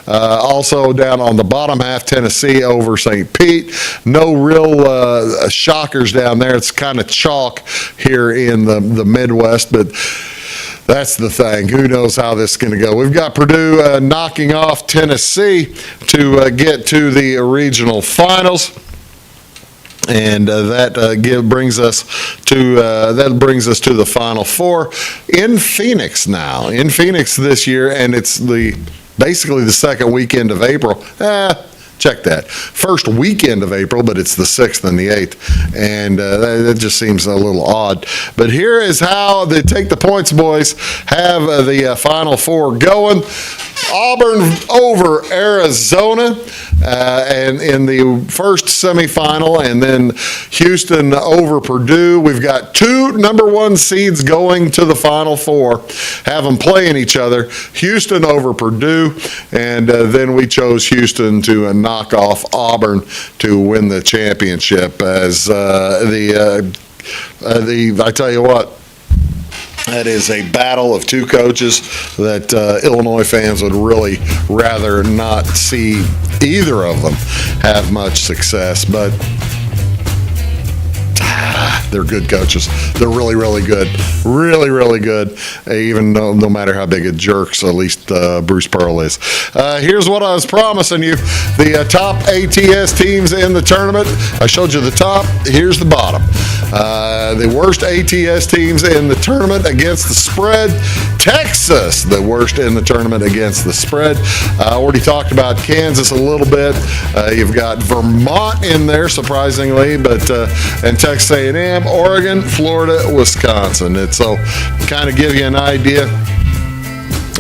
Also down on the bottom half, Tennessee over St. Pete. No real shockers down there. It's kind of chalk here in the Midwest, but that's the thing. Who knows how this is going to go? We've got Purdue knocking off Tennessee to get to the regional finals. And that brings us to the Final Four in Phoenix now. In Phoenix this year, and it's basically the second weekend of April. Check that. First weekend of April, but it's the 6th and the 8th. And that just seems a little odd. But here is how the Take the Points boys have the Final Four going. Auburn over Arizona and in the first semifinal, and then Houston over Purdue. We've got two number one seeds going to the Final Four, have them playing each other. Houston over Purdue, and then we chose Houston to knock off Auburn to win the championship. As I tell you what, that is a battle of two coaches that Illinois fans would really rather not see either of them have much success, but they're good coaches. They're really, really good. Really, really good, even though no matter how big a jerks, at least Bruce Pearl is. Here's what I was promising you. The top ATS teams in the tournament. I showed you the top. Here's the bottom. The worst ATS teams in the tournament against the spread. Texas, the worst in the tournament against the spread. I already talked about Kansas a little bit. You've got Vermont in there, surprisingly, but and Texas A&M, Oregon, Florida, Wisconsin. So kind of give you an idea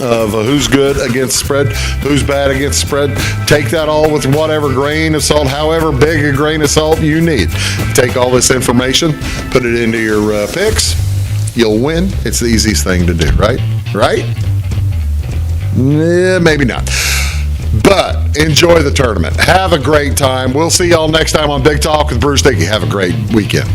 of who's good against spread, who's bad against spread. Take that all with whatever grain of salt, however big a grain of salt you need. Take all this information, put it into your picks. You'll win. It's the easiest thing to do, right? Right? Maybe not. But enjoy the tournament. Have a great time. We'll see y'all next time on Big Talk with Bruce Dickey. Have a great weekend.